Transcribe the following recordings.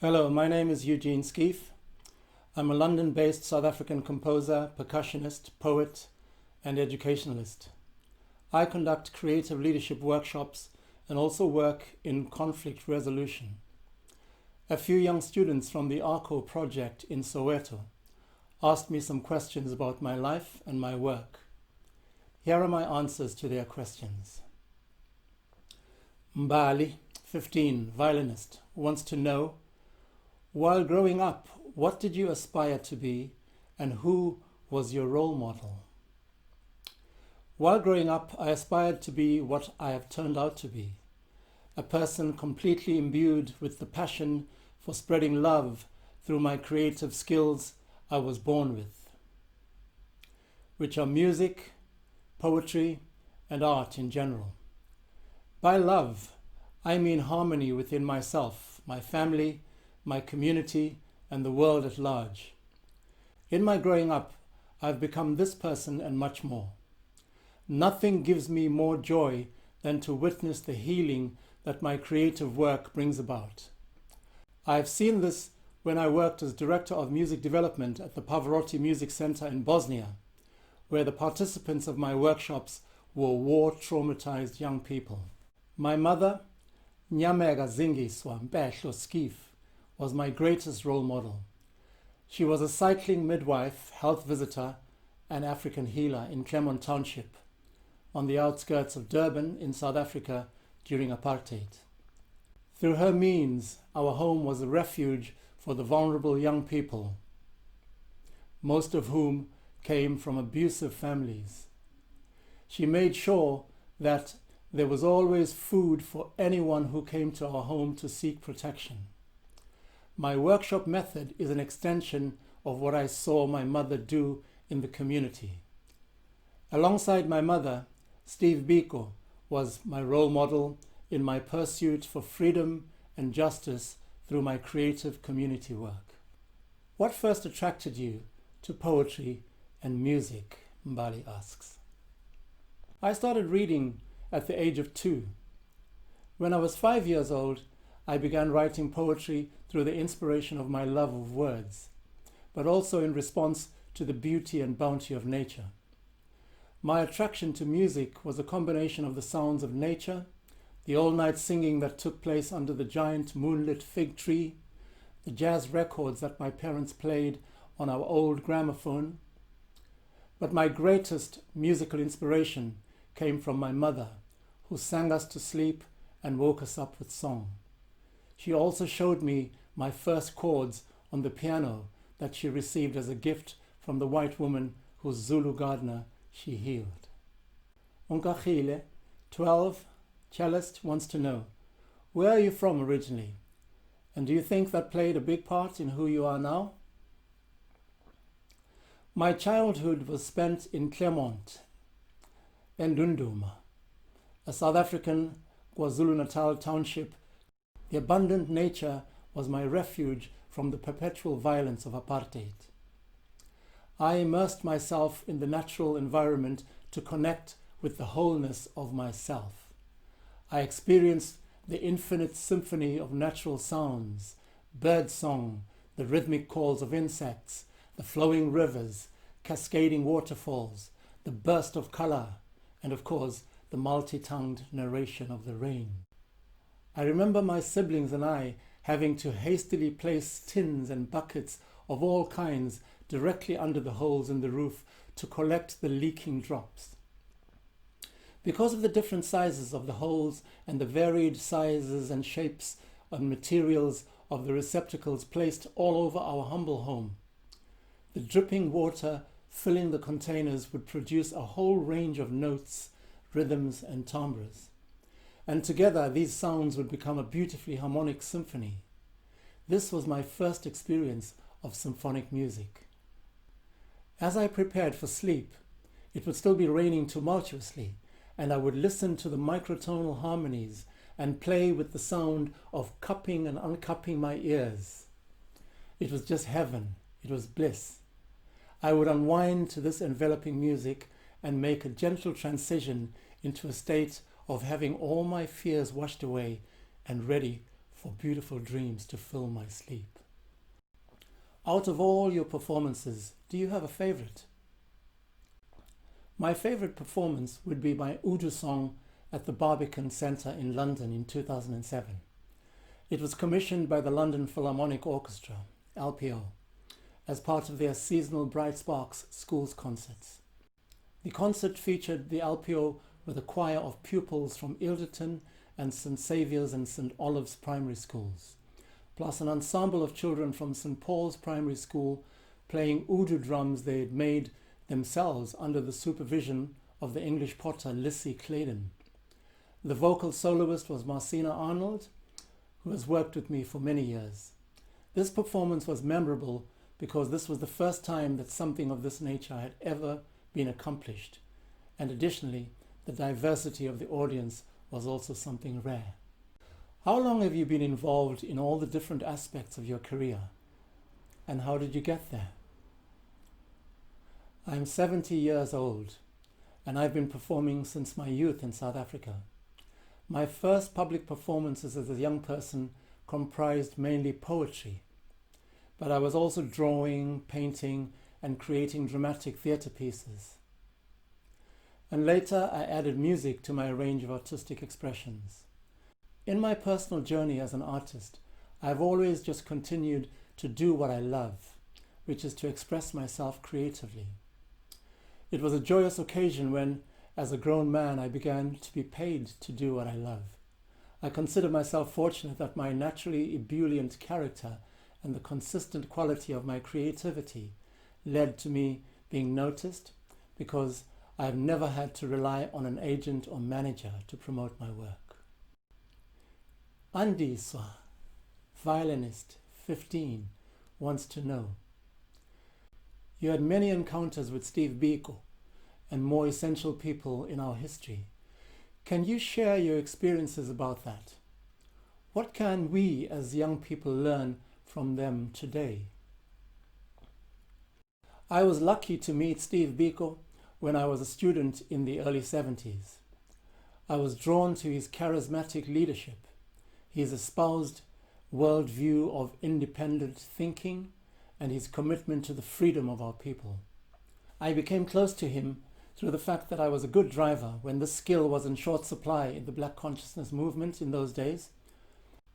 Hello, my name is Eugene Skeef. I'm a London-based South African composer, percussionist, poet, and educationalist. I conduct creative leadership workshops and also work in conflict resolution. A few young students from the Arco Project in Soweto asked me some questions about my life and my work. Here are my answers to their questions. Mbali, 15, violinist, wants to know, while growing up, what did you aspire to be and who was your role model? While growing up, I aspired to be what I have turned out to be, a person completely imbued with the passion for spreading love through my creative skills I was born with, which are music, poetry, and art in general. By love, I mean harmony within myself, my family, my community, and the world at large. In my growing up, I've become this person and much more. Nothing gives me more joy than to witness the healing that my creative work brings about. I've seen this when I worked as Director of Music Development at the Pavarotti Music Center in Bosnia, where the participants of my workshops were war-traumatized young people. My mother, Nyamega Zingiswa Mpehlo Skeith, was my greatest role model. She was a cycling midwife, health visitor, and African healer in Claremont Township, on the outskirts of Durban in South Africa during apartheid. Through her means, our home was a refuge for the vulnerable young people, most of whom came from abusive families. She made sure that there was always food for anyone who came to our home to seek protection. My workshop method is an extension of what I saw my mother do in the community. Alongside my mother, Steve Biko was my role model in my pursuit for freedom and justice through my creative community work. What first attracted you to poetry and music? Mbali asks. I started reading at the age of 2. When I was 5 years old, I began writing poetry through the inspiration of my love of words, but also in response to the beauty and bounty of nature. My attraction to music was a combination of the sounds of nature, the all-night singing that took place under the giant moonlit fig tree, the jazz records that my parents played on our old gramophone. But my greatest musical inspiration came from my mother, who sang us to sleep and woke us up with song. She also showed me my first chords on the piano that she received as a gift from the white woman whose Zulu gardener she healed. Unkachile, 12, cellist, wants to know, where are you from originally? And do you think that played a big part in who you are now? My childhood was spent in Claremont, Ndunduma, a South African KwaZulu-Natal township. The abundant nature was my refuge from the perpetual violence of apartheid. I immersed myself in the natural environment to connect with the wholeness of myself. I experienced the infinite symphony of natural sounds, bird song, the rhythmic calls of insects, the flowing rivers, cascading waterfalls, the burst of color, and of course, the multi-tongued narration of the rain. I remember my siblings and I having to hastily place tins and buckets of all kinds directly under the holes in the roof to collect the leaking drops. Because of the different sizes of the holes and the varied sizes and shapes and materials of the receptacles placed all over our humble home, the dripping water filling the containers would produce a whole range of notes, rhythms, and timbres. And together these sounds would become a beautifully harmonic symphony. This was my first experience of symphonic music. As I prepared for sleep, it would still be raining tumultuously, and I would listen to the microtonal harmonies and play with the sound of cupping and uncupping my ears. It was just heaven. It was bliss. I would unwind to this enveloping music and make a gentle transition into a state of having all my fears washed away and ready for beautiful dreams to fill my sleep. Out of all your performances, do you have a favorite? My favorite performance would be my Urdu song at the Barbican Centre in London in 2007. It was commissioned by the London Philharmonic Orchestra, LPO, as part of their seasonal Bright Sparks schools concerts. The concert featured the LPO with a choir of pupils from Ilderton and St Saviour's and St Olive's primary schools, plus an ensemble of children from St Paul's Primary School playing Urdu drums they had made themselves under the supervision of the English potter Lissy Claydon. The vocal soloist was Marcina Arnold, who has worked with me for many years. This performance was memorable because this was the first time that something of this nature had ever been accomplished, and additionally, the diversity of the audience was also something rare. How long have you been involved in all the different aspects of your career, and how did you get there? I am 70 years old, and I've been performing since my youth in South Africa. My first public performances as a young person comprised mainly poetry, but I was also drawing, painting, and creating dramatic theatre pieces. And later I added music to my range of artistic expressions. In my personal journey as an artist, I've always just continued to do what I love, which is to express myself creatively. It was a joyous occasion when, as a grown man, I began to be paid to do what I love. I consider myself fortunate that my naturally ebullient character and the consistent quality of my creativity led to me being noticed, because I have never had to rely on an agent or manager to promote my work. Andy Swa, violinist, 15, wants to know: you had many encounters with Steve Biko and more essential people in our history. Can you share your experiences about that? What can we as young people learn from them today? I was lucky to meet Steve Biko when I was a student in the early 70s. I was drawn to his charismatic leadership, his espoused worldview of independent thinking, and his commitment to the freedom of our people. I became close to him through the fact that I was a good driver when this skill was in short supply in the Black consciousness movement in those days.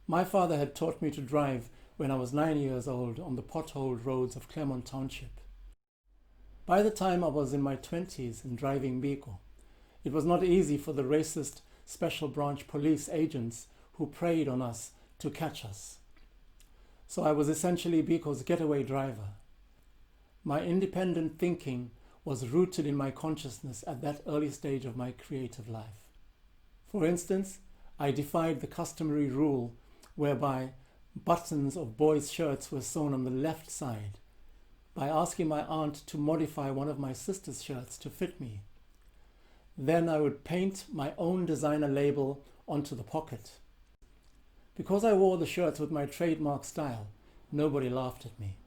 My father had taught me to drive when I was 9 years old on the potholed roads of Claremont Township. By the time I was in my 20s and driving Biko, it was not easy for the racist special branch police agents who preyed on us to catch us. So I was essentially Biko's getaway driver. My independent thinking was rooted in my consciousness at that early stage of my creative life. For instance, I defied the customary rule whereby buttons of boys' shirts were sewn on the left side by asking my aunt to modify one of my sister's shirts to fit me. Then I would paint my own designer label onto the pocket. Because I wore the shirts with my trademark style, nobody laughed at me.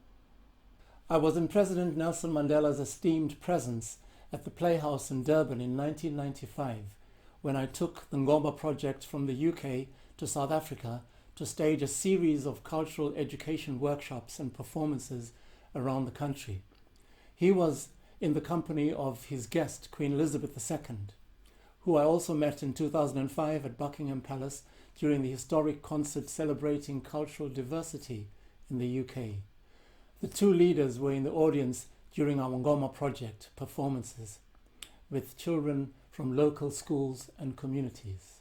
I was in President Nelson Mandela's esteemed presence at the Playhouse in Durban in 1995 when I took the Arco Project from the UK to South Africa to stage a series of cultural education workshops and performances around the country. He was in the company of his guest, Queen Elizabeth II, who I also met in 2005 at Buckingham Palace during the historic concert celebrating cultural diversity in the UK. The two leaders were in the audience during our Ngoma Project performances with children from local schools and communities.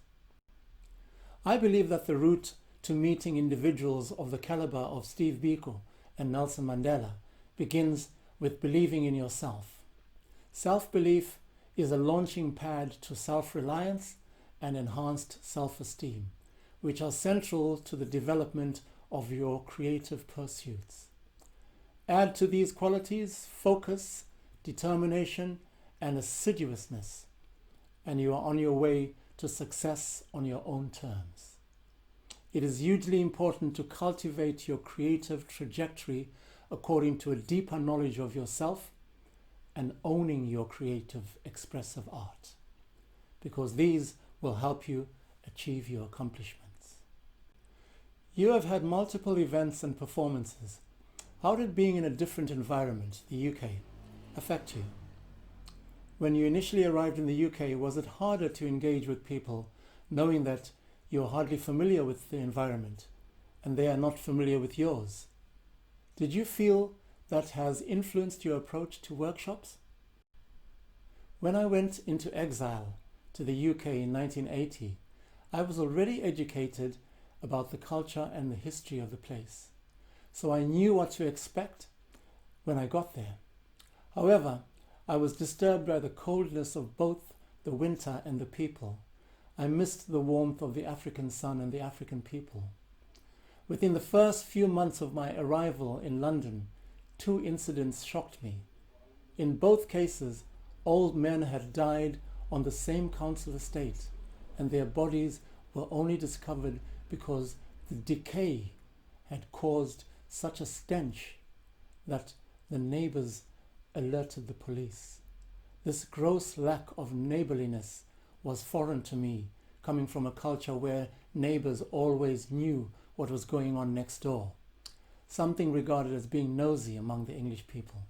I believe that the route to meeting individuals of the caliber of Steve Biko and Nelson Mandela begins with believing in yourself. Self-belief is a launching pad to self-reliance and enhanced self-esteem, which are central to the development of your creative pursuits. Add to these qualities focus, determination, and assiduousness, and you are on your way to success on your own terms. It is hugely important to cultivate your creative trajectory according to a deeper knowledge of yourself and owning your creative expressive art, because these will help you achieve your accomplishments. You have had multiple events and performances. How did being in a different environment, the UK, affect you? When you initially arrived in the UK, was it harder to engage with people knowing that you're hardly familiar with the environment and they are not familiar with yours? Did you feel that has influenced your approach to workshops? When I went into exile to the UK in 1980, I was already educated about the culture and the history of the place, so I knew what to expect when I got there. However, I was disturbed by the coldness of both the winter and the people. I missed the warmth of the African sun and the African people. Within the first few months of my arrival in London, 2 incidents shocked me. In both cases, old men had died on the same council estate, and their bodies were only discovered because the decay had caused such a stench that the neighbors alerted the police. This gross lack of neighborliness was foreign to me, coming from a culture where neighbors always knew what was going on next door, something regarded as being nosy among the English people.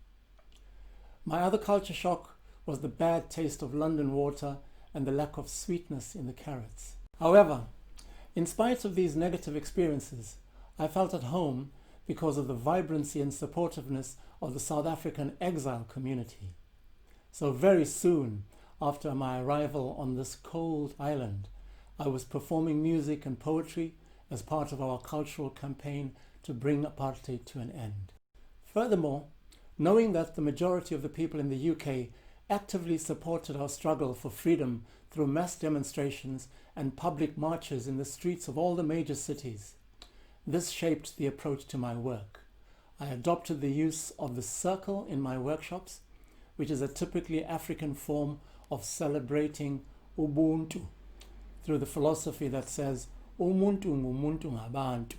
My other culture shock was the bad taste of London water and the lack of sweetness in the carrots. However, in spite of these negative experiences, I felt at home because of the vibrancy and supportiveness of the South African exile community. So very soon after my arrival on this cold island, I was performing music and poetry as part of our cultural campaign to bring apartheid to an end. Furthermore, knowing that the majority of the people in the UK actively supported our struggle for freedom through mass demonstrations and public marches in the streets of all the major cities, this shaped the approach to my work. I adopted the use of the circle in my workshops, which is a typically African form of celebrating Ubuntu, through the philosophy that says Umuntu ngumuntu ngabantu,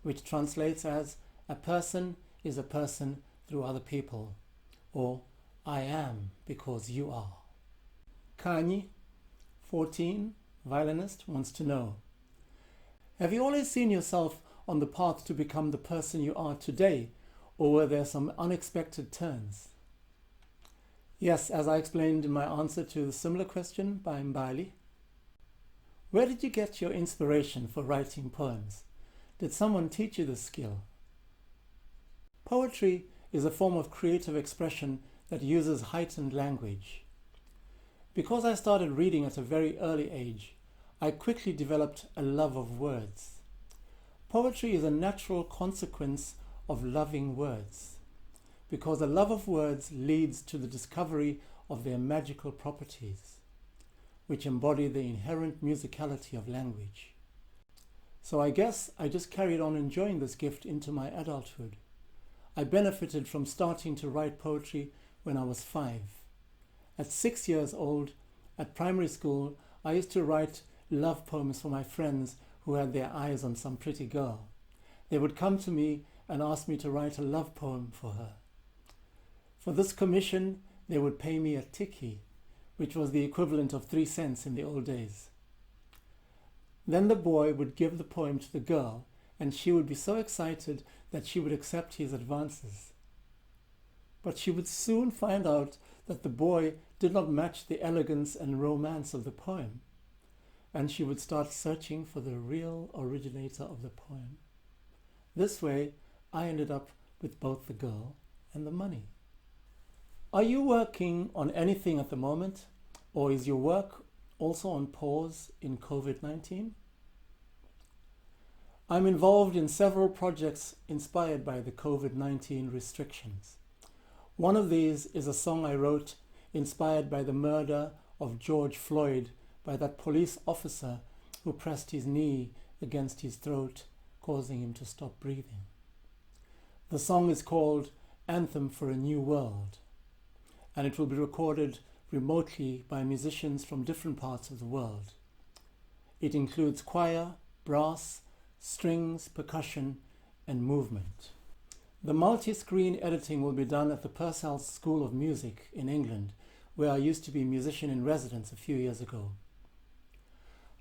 which translates as a person is a person through other people, or I am because you are. Kanye, 14, violinist, wants to know, have you always seen yourself on the path to become the person you are today, or were there some unexpected turns? Yes, as I explained in my answer to the similar question by Mbali. Where did you get your inspiration for writing poems? Did someone teach you this skill? Poetry is a form of creative expression that uses heightened language. Because I started reading at a very early age, I quickly developed a love of words. Poetry is a natural consequence of loving words, because a love of words leads to the discovery of their magical properties, which embody the inherent musicality of language. So I guess I just carried on enjoying this gift into my adulthood. I benefited from starting to write poetry when I was 5. At 6 years old, at primary school, I used to write love poems for my friends who had their eyes on some pretty girl. They would come to me and ask me to write a love poem for her. For this commission, they would pay me a tikkie, which was the equivalent of 3 cents in the old days. Then the boy would give the poem to the girl, and she would be so excited that she would accept his advances. But she would soon find out that the boy did not match the elegance and romance of the poem, and she would start searching for the real originator of the poem. This way, I ended up with both the girl and the money. Are you working on anything at the moment, or is your work also on pause in COVID-19? I'm involved in several projects inspired by the COVID-19 restrictions. One of these is a song I wrote inspired by the murder of George Floyd by that police officer who pressed his knee against his throat, causing him to stop breathing. The song is called Anthem for a New World, and it will be recorded remotely by musicians from different parts of the world. It includes choir, brass, strings, percussion, and movement. The multi-screen editing will be done at the Purcell School of Music in England, where I used to be musician in residence a few years ago.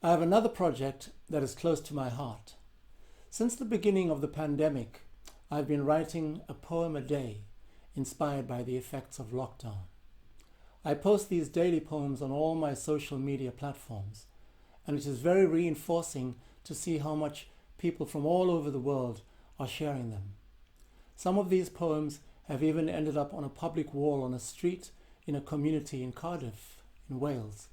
I have another project that is close to my heart. Since the beginning of the pandemic, I've been writing a poem a day, inspired by the effects of lockdown. I post these daily poems on all my social media platforms, and it is very reinforcing to see how much people from all over the world are sharing them. Some of these poems have even ended up on a public wall on a street in a community in Cardiff, in Wales.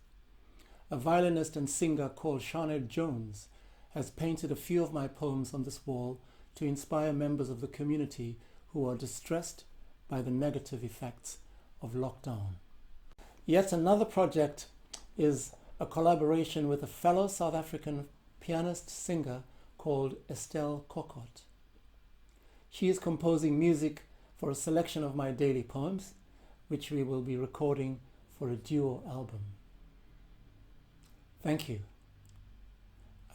A violinist and singer called Sinead Jones has painted a few of my poems on this wall to inspire members of the community who are distressed by the negative effects of lockdown. Yet another project is a collaboration with a fellow South African pianist-singer called Estelle Kokot. She is composing music for a selection of my daily poems, which we will be recording for a duo album. Thank you.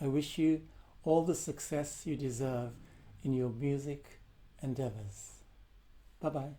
I wish you all the success you deserve in your music endeavors. Bye-bye.